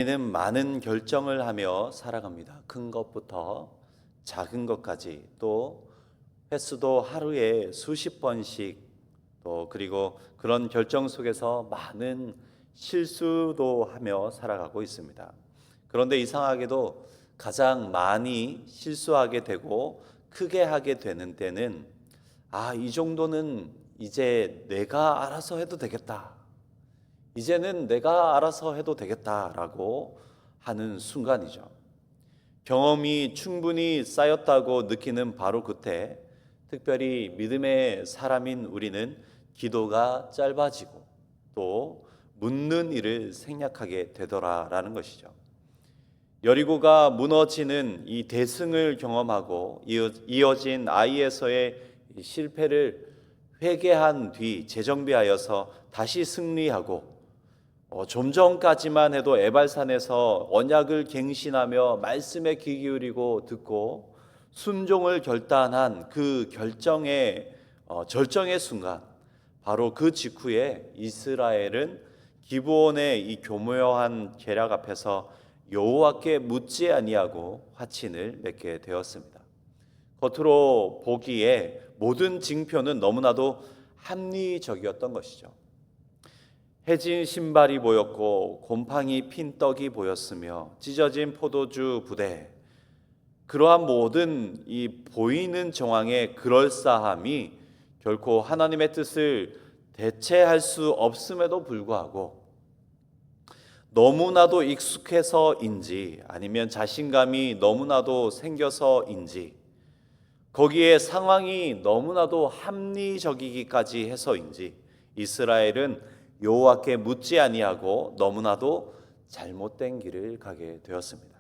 우리는 많은 결정을 하며 살아갑니다. 큰 것부터 작은 것까지, 또 횟수도 하루에 수십 번씩, 또 그리고 그런 결정 속에서 많은 실수도 하며 살아가고 있습니다. 그런데 이상하게도 가장 많이 실수하게 되고 크게 하게 되는 때는 이 정도는 이제 내가 알아서 해도 되겠다, 이제는 내가 알아서 해도 되겠다라고 하는 순간이죠. 경험이 충분히 쌓였다고 느끼는 바로 그때, 특별히 믿음의 사람인 우리는 기도가 짧아지고 또 묻는 일을 생략하게 되더라라는 것이죠. 여리고가 무너지는 이 대승을 경험하고 이어진 아이에서의 실패를 회개한 뒤 재정비하여서 다시 승리하고, 좀 전까지만 해도 에발산에서 언약을 갱신하며 말씀에 귀 기울이고 듣고 순종을 결단한 그 결정의 절정의 순간, 바로 그 직후에 이스라엘은 기브온의 이 교묘한 계략 앞에서 여호와께 묻지 아니하고 화친을 맺게 되었습니다. 겉으로 보기에 모든 징표는 너무나도 합리적이었던 것이죠. 해진 신발이 보였고 곰팡이 핀 떡이 보였으며 찢어진 포도주 부대, 그러한 모든 이 보이는 정황의 그럴싸함이 결코 하나님의 뜻을 대체할 수 없음에도 불구하고 너무나도 익숙해서인지 아니면 자신감이 너무나도 생겨서인지, 거기에 상황이 너무나도 합리적이기까지 해서인지 이스라엘은 여호와께 묻지 아니하고 너무나도 잘못된 길을 가게 되었습니다.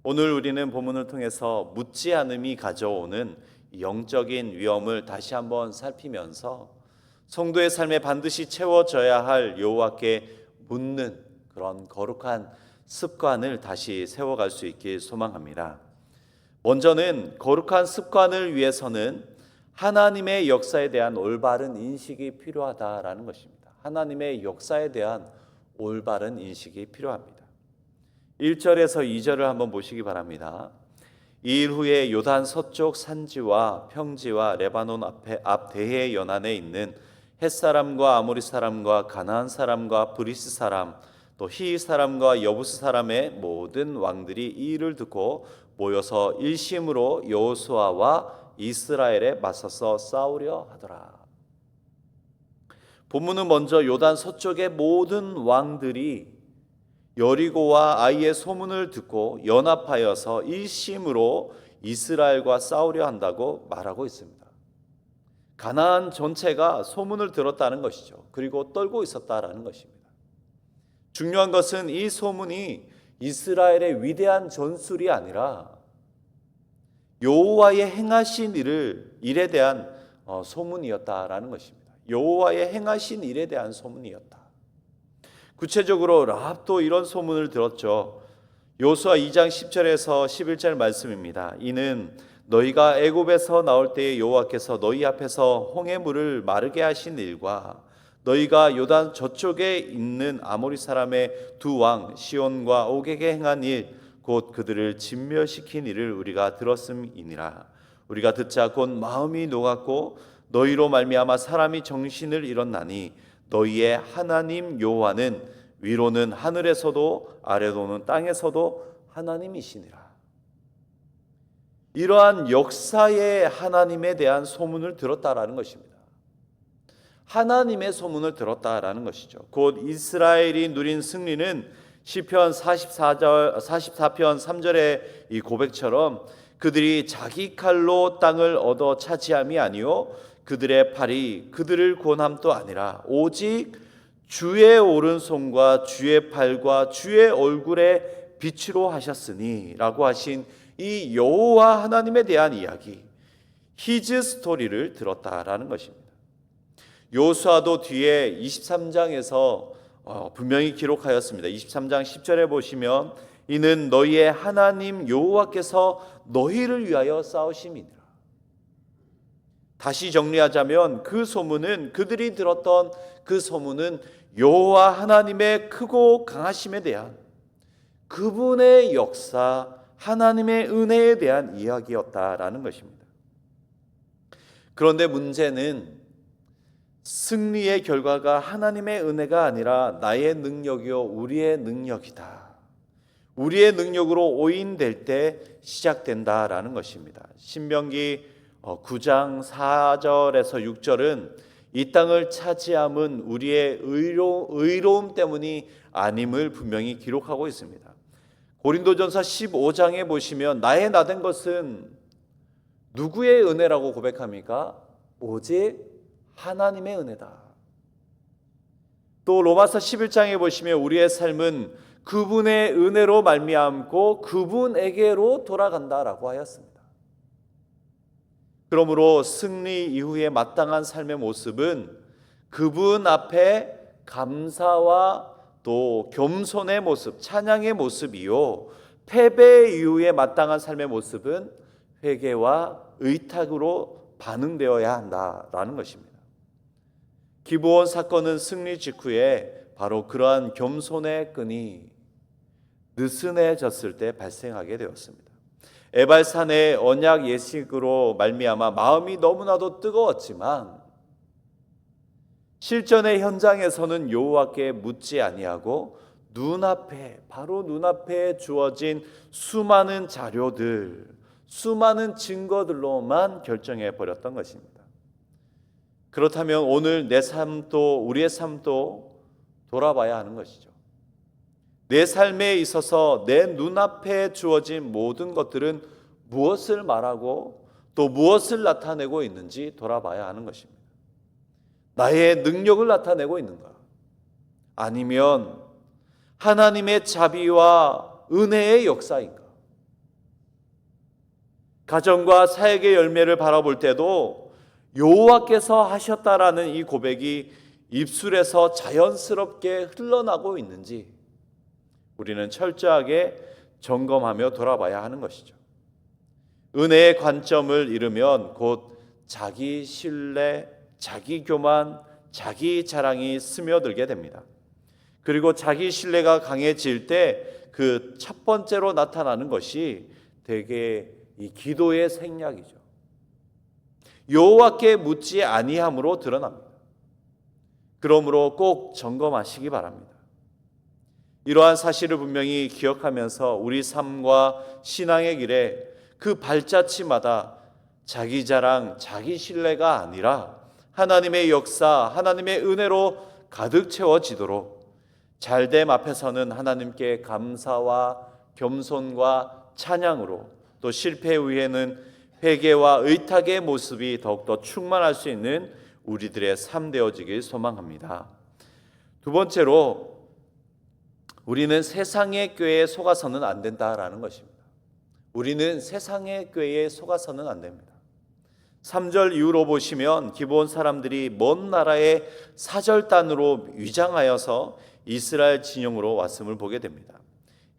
오늘 우리는 본문을 통해서 묻지 않음이 가져오는 영적인 위험을 다시 한번 살피면서 성도의 삶에 반드시 채워져야 할 여호와께 묻는 그런 거룩한 습관을 다시 세워갈 수 있길 소망합니다. 먼저는 거룩한 습관을 위해서는 하나님의 역사에 대한 올바른 인식이 필요하다라는 것입니다. 하나님의 역사에 대한 올바른 인식이 필요합니다. 1절에서 2절을 한번 보시기 바랍니다. 이 일 후에 요단 서쪽 산지와 평지와 레바논 앞 대해 연안에 있는 헷사람과 아모리 사람과 가나안 사람과 브리스 사람 또 히 사람과 여부스 사람의 모든 왕들이 이 일을 듣고 모여서 일심으로 여호수아와 이스라엘에 맞서서 싸우려 하더라. 본문은 먼저 요단 서쪽의 모든 왕들이 여리고와 아이의 소문을 듣고 연합하여서 일심으로 이스라엘과 싸우려 한다고 말하고 있습니다. 가나안 전체가 소문을 들었다는 것이죠. 그리고 떨고 있었다라는 것입니다. 중요한 것은 이 소문이 이스라엘의 위대한 전술이 아니라 여호와의 행하신 일에 대한 소문이었다라는 것입니다. 여호와의 행하신 일에 대한 소문이었다. 구체적으로 라합도 이런 소문을 들었죠. 여호수아 2장 10절에서 11절 말씀입니다. 이는 너희가 애굽에서 나올 때에 여호와께서 너희 앞에서 홍해 물을 마르게 하신 일과 너희가 요단 저쪽에 있는 아모리 사람의 두 왕 시온과 옥에게 행한 일, 곧 그들을 진멸시킨 일을 우리가 들었음이니라. 우리가 듣자 곧 마음이 녹았고 너희로 말미암아 사람이 정신을 잃었나니 너희의 하나님 여호와는 위로는 하늘에서도 아래로는 땅에서도 하나님이시니라. 이러한 역사의 하나님에 대한 소문을 들었다라는 것입니다. 하나님의 소문을 들었다라는 것이죠. 곧 이스라엘이 누린 승리는 시편 44편 3절의 이 고백처럼 그들이 자기 칼로 땅을 얻어 차지함이 아니요 그들의 팔이 그들을 구원함도 아니라 오직 주의 오른손과 주의 팔과 주의 얼굴에 빛으로 하셨으니 라고 하신 이 여호와 하나님에 대한 이야기, 히즈 스토리를 들었다라는 것입니다. 여호수아도 뒤에 23장에서 분명히 기록하였습니다. 23장 10절에 보시면 이는 너희의 하나님 여호와께서 너희를 위하여 싸우심이니라. 다시 정리하자면 그 소문은, 그들이 들었던 그 소문은 여호와 하나님의 크고 강하심에 대한, 그분의 역사, 하나님의 은혜에 대한 이야기였다라는 것입니다. 그런데 문제는 승리의 결과가 하나님의 은혜가 아니라 나의 능력이요 우리의 능력이다. 우리의 능력으로 오인될 때 시작된다라는 것입니다. 신명기 9장 4절에서 6절은 이 땅을 차지함은 우리의 의로움 때문이 아님을 분명히 기록하고 있습니다. 고린도전서 15장에 보시면 나의 나된 것은 누구의 은혜라고 고백합니까? 오직 하나님의 은혜다. 또 로마서 11장에 보시면 우리의 삶은 그분의 은혜로 말미암고 그분에게로 돌아간다라고 하였습니다. 그러므로 승리 이후에 마땅한 삶의 모습은 그분 앞에 감사와 또 겸손의 모습, 찬양의 모습이요, 패배 이후에 마땅한 삶의 모습은 회개와 의탁으로 반응되어야 한다라는 것입니다. 기브온 사건은 승리 직후에 바로 그러한 겸손의 끈이 느슨해졌을 때 발생하게 되었습니다. 에발산의 언약 예식으로 말미암아 마음이 너무나도 뜨거웠지만 실전의 현장에서는 여호와께 묻지 아니하고 바로 눈앞에 주어진 수많은 자료들, 수많은 증거들로만 결정해 버렸던 것입니다. 그렇다면 오늘 내 삶도 우리의 삶도 돌아봐야 하는 것이죠. 내 삶에 있어서 내 눈앞에 주어진 모든 것들은 무엇을 말하고 또 무엇을 나타내고 있는지 돌아봐야 하는 것입니다. 나의 능력을 나타내고 있는가? 아니면 하나님의 자비와 은혜의 역사인가? 가정과 사역의 열매를 바라볼 때도 여호와께서 하셨다라는 이 고백이 입술에서 자연스럽게 흘러나고 있는지 우리는 철저하게 점검하며 돌아봐야 하는 것이죠. 은혜의 관점을 잃으면 곧 자기 신뢰, 자기 교만, 자기 자랑이 스며들게 됩니다. 그리고 자기 신뢰가 강해질 때 그 첫 번째로 나타나는 것이 대개 이 기도의 생략이죠. 여호와께 묻지 아니함으로 드러납니다. 그러므로 꼭 점검하시기 바랍니다. 이러한 사실을 분명히 기억하면서 우리 삶과 신앙의 길에 그 발자취마다 자기 자랑, 자기 신뢰가 아니라 하나님의 역사, 하나님의 은혜로 가득 채워지도록 잘됨 앞에서는 하나님께 감사와 겸손과 찬양으로, 또 실패 후에는 회개와 의탁의 모습이 더욱더 충만할 수 있는 우리들의 삶 되어지길 소망합니다. 두 번째로 우리는 세상의 꾀에 속아서는 안 된다라는 것입니다. 우리는 세상의 꾀에 속아서는 안 됩니다. 3절 이후로 보시면 기브온 사람들이 먼 나라의 사절단으로 위장하여서 이스라엘 진영으로 왔음을 보게 됩니다.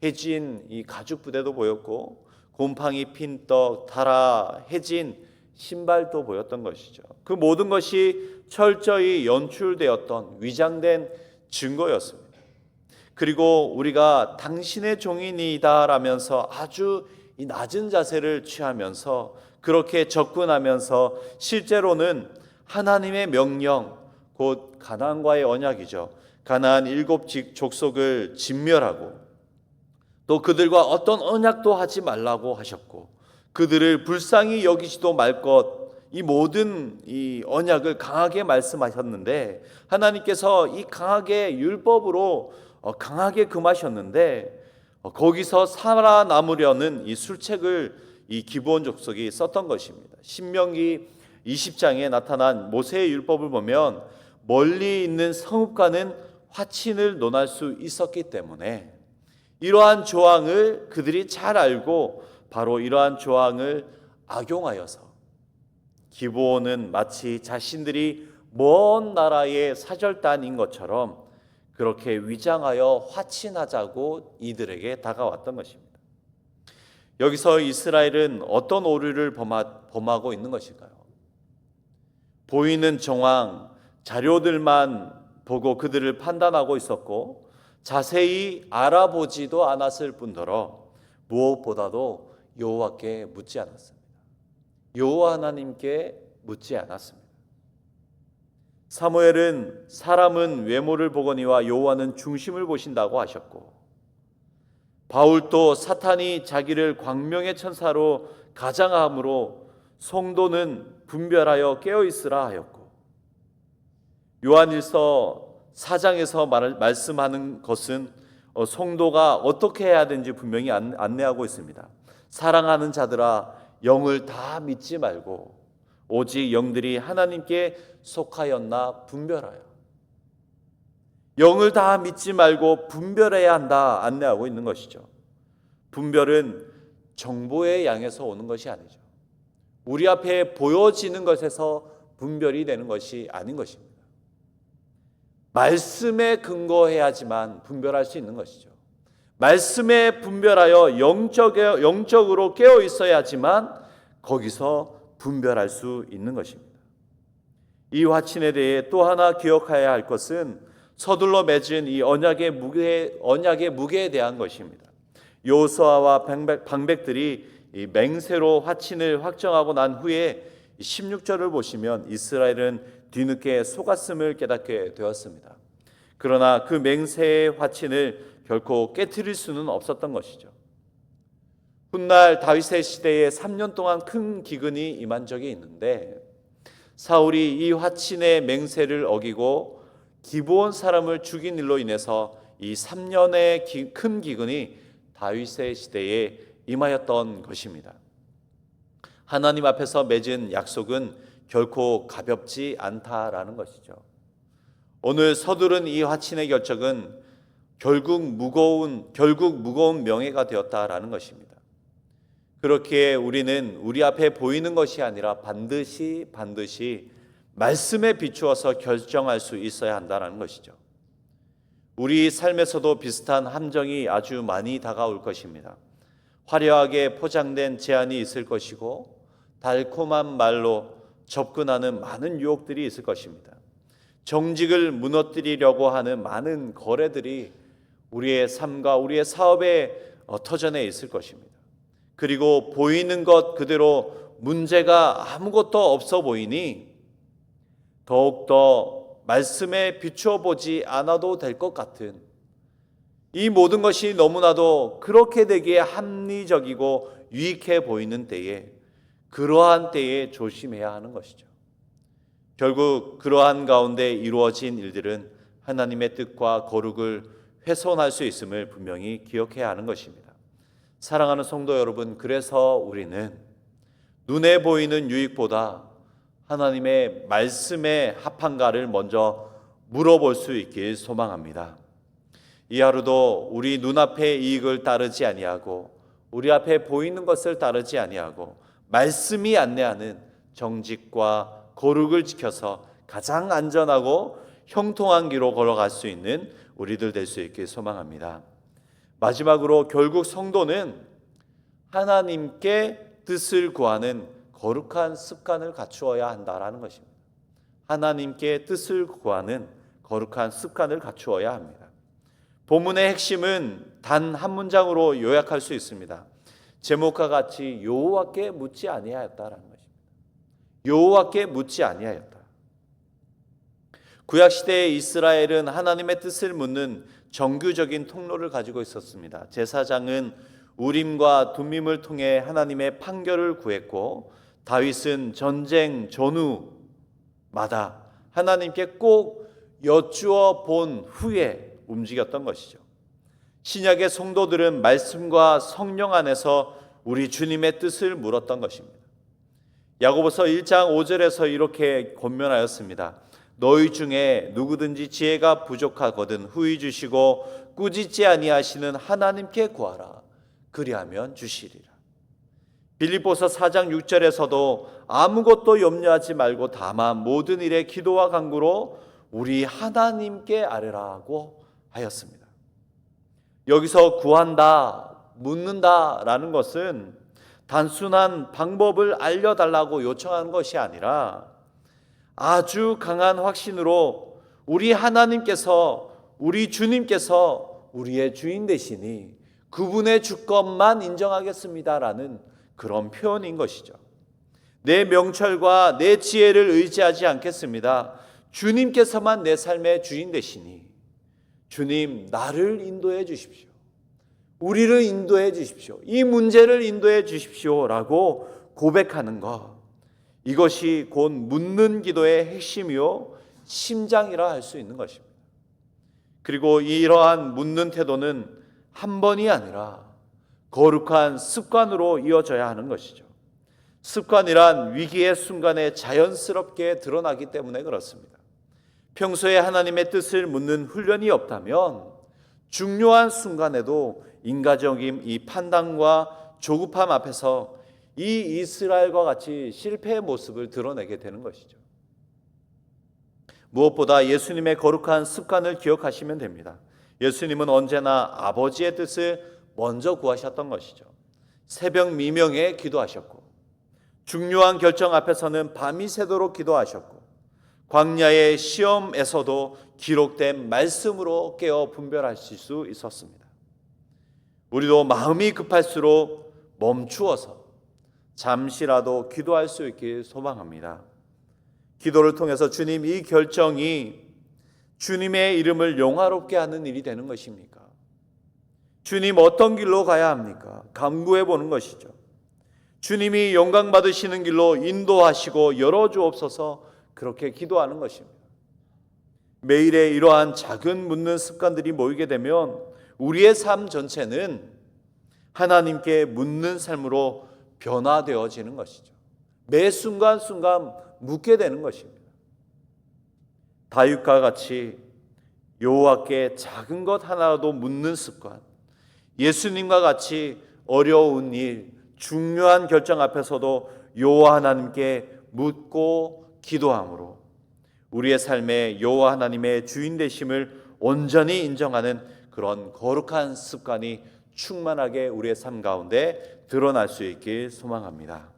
해진 이 가죽 부대도 보였고 곰팡이 핀 떡, 달아 해진 신발도 보였던 것이죠. 그 모든 것이 철저히 연출되었던 위장된 증거였습니다. 그리고 우리가 당신의 종이니이다라면서 아주 이 낮은 자세를 취하면서 그렇게 접근하면서 실제로는 하나님의 명령, 곧 가나안과의 언약이죠. 가나안 7 족속을 진멸하고 또 그들과 어떤 언약도 하지 말라고 하셨고 그들을 불쌍히 여기지도 말 것, 이 모든 이 언약을 강하게 말씀하셨는데 하나님께서 이 강하게 율법으로 강하게 금하셨는데 거기서 살아남으려는 이 술책을 이 기브온 족속이 썼던 것입니다. 신명기 20장에 나타난 모세의 율법을 보면 멀리 있는 성읍과는 화친을 논할 수 있었기 때문에 이러한 조항을 그들이 잘 알고 바로 이러한 조항을 악용하여서 기브온은 마치 자신들이 먼 나라의 사절단인 것처럼 그렇게 위장하여 화친하자고 이들에게 다가왔던 것입니다. 여기서 이스라엘은 어떤 오류를 범하고 있는 것일까요? 보이는 정황, 자료들만 보고 그들을 판단하고 있었고 자세히 알아보지도 않았을 뿐더러 무엇보다도 여호와께 묻지 않았습니다. 여호와 하나님께 묻지 않았습니다. 사무엘은 사람은 외모를 보거니와 여호와는 중심을 보신다고 하셨고, 바울도 사탄이 자기를 광명의 천사로 가장함으로 성도는 분별하여 깨어있으라 하였고, 요한일서 4장에서 말씀하는 것은 성도가 어떻게 해야 되는지 분명히 안내하고 있습니다. 사랑하는 자들아, 영을 다 믿지 말고 오직 영들이 하나님께 속하였나 분별하여. 영을 다 믿지 말고 분별해야 한다 안내하고 있는 것이죠. 분별은 정보의 양에서 오는 것이 아니죠. 우리 앞에 보여지는 것에서 분별이 되는 것이 아닌 것입니다. 말씀에 근거해야지만 분별할 수 있는 것이죠. 말씀에 분별하여 영적으로 깨어 있어야지만 거기서 분별할 수 있는 것입니다. 이 화친에 대해 또 하나 기억해야 할 것은 서둘러 맺은 이 언약의 무게에 대한 것입니다. 여호수아와 방백들이 이 맹세로 화친을 확정하고 난 후에 16절을 보시면 이스라엘은 뒤늦게 속았음을 깨닫게 되었습니다. 그러나 그 맹세의 화친을 결코 깨트릴 수는 없었던 것이죠. 훗날 다윗의 시대에 3년 동안 큰 기근이 임한 적이 있는데, 사울이 이 화친의 맹세를 어기고 기브온 사람을 죽인 일로 인해서 이 3년의 큰 기근이 다윗의 시대에 임하였던 것입니다. 하나님 앞에서 맺은 약속은 결코 가볍지 않다라는 것이죠. 오늘 서두른 이 화친의 결정은 결국 무거운 명예가 되었다라는 것입니다. 그렇기에 우리는 우리 앞에 보이는 것이 아니라 반드시 말씀에 비추어서 결정할 수 있어야 한다는 것이죠. 우리 삶에서도 비슷한 함정이 아주 많이 다가올 것입니다. 화려하게 포장된 제안이 있을 것이고, 달콤한 말로 접근하는 많은 유혹들이 있을 것입니다. 정직을 무너뜨리려고 하는 많은 거래들이 우리의 삶과 우리의 사업에 터전에 있을 것입니다. 그리고 보이는 것 그대로 문제가 아무것도 없어 보이니 더욱더 말씀에 비추어 보지 않아도 될 것 같은, 이 모든 것이 너무나도 그렇게 되기에 합리적이고 유익해 보이는 때에, 그러한 때에 조심해야 하는 것이죠. 결국 그러한 가운데 이루어진 일들은 하나님의 뜻과 거룩을 훼손할 수 있음을 분명히 기억해야 하는 것입니다. 사랑하는 성도 여러분, 그래서 우리는 눈에 보이는 유익보다 하나님의 말씀에 합한가를 먼저 물어볼 수 있길 소망합니다. 이 하루도 우리 눈앞의 이익을 따르지 아니하고 우리 앞에 보이는 것을 따르지 아니하고 말씀이 안내하는 정직과 거룩을 지켜서 가장 안전하고 형통한 길로 걸어갈 수 있는 우리들 될 수 있길 소망합니다. 마지막으로 결국 성도는 하나님께 뜻을 구하는 거룩한 습관을 갖추어야 한다라는 것입니다. 하나님께 뜻을 구하는 거룩한 습관을 갖추어야 합니다. 본문의 핵심은 단 한 문장으로 요약할 수 있습니다. 제목과 같이 여호와께 묻지 아니하였다라는 것입니다. 여호와께 묻지 아니하였다. 구약 시대의 이스라엘은 하나님의 뜻을 묻는 정규적인 통로를 가지고 있었습니다. 제사장은 우림과 둠밈을 통해 하나님의 판결을 구했고, 다윗은 전쟁 전후마다 하나님께 꼭 여쭈어 본 후에 움직였던 것이죠. 신약의 성도들은 말씀과 성령 안에서 우리 주님의 뜻을 물었던 것입니다. 야고보서 1장 5절에서 이렇게 권면하였습니다. 너희 중에 누구든지 지혜가 부족하거든 후히 주시고 꾸짖지 아니하시는 하나님께 구하라. 그리하면 주시리라. 빌립보서 4장 6절에서도 아무것도 염려하지 말고 다만 모든 일에 기도와 간구로 우리 하나님께 아뢰라고 하였습니다. 여기서 구한다, 묻는다라는 것은 단순한 방법을 알려달라고 요청하는 것이 아니라 아주 강한 확신으로 우리 하나님께서, 우리 주님께서 우리의 주인 되시니 그분의 주권만 인정하겠습니다라는 그런 표현인 것이죠. 내 명철과 내 지혜를 의지하지 않겠습니다. 주님께서만 내 삶의 주인 되시니 주님 나를 인도해 주십시오. 우리를 인도해 주십시오. 이 문제를 인도해 주십시오라고 고백하는 것, 이것이 곧 묻는 기도의 핵심이요 심장이라 할 수 있는 것입니다. 그리고 이러한 묻는 태도는 한 번이 아니라 거룩한 습관으로 이어져야 하는 것이죠. 습관이란 위기의 순간에 자연스럽게 드러나기 때문에 그렇습니다. 평소에 하나님의 뜻을 묻는 훈련이 없다면 중요한 순간에도 인간적인 이 판단과 조급함 앞에서 이 이스라엘과 같이 실패의 모습을 드러내게 되는 것이죠. 무엇보다 예수님의 거룩한 습관을 기억하시면 됩니다. 예수님은 언제나 아버지의 뜻을 먼저 구하셨던 것이죠. 새벽 미명에 기도하셨고, 중요한 결정 앞에서는 밤이 새도록 기도하셨고, 광야의 시험에서도 기록된 말씀으로 깨어 분별하실 수 있었습니다. 우리도 마음이 급할수록 멈추어서 잠시라도 기도할 수 있길 소망합니다. 기도를 통해서 주님, 이 결정이 주님의 이름을 영화롭게 하는 일이 되는 것입니까? 주님, 어떤 길로 가야 합니까? 간구해 보는 것이죠. 주님이 영광 받으시는 길로 인도하시고 열어주옵소서, 그렇게 기도하는 것입니다. 매일의 이러한 작은 묻는 습관들이 모이게 되면 우리의 삶 전체는 하나님께 묻는 삶으로 변화되어지는 것이죠. 매 순간순간 묻게 되는 것입니다. 다윗과 같이 여호와께 작은 것 하나라도 묻는 습관, 예수님과 같이 어려운 일, 중요한 결정 앞에서도 여호와 하나님께 묻고 기도함으로 우리의 삶에 여호와 하나님의 주인 되심을 온전히 인정하는 그런 거룩한 습관이 충만하게 우리의 삶 가운데 드러날 수 있길 소망합니다.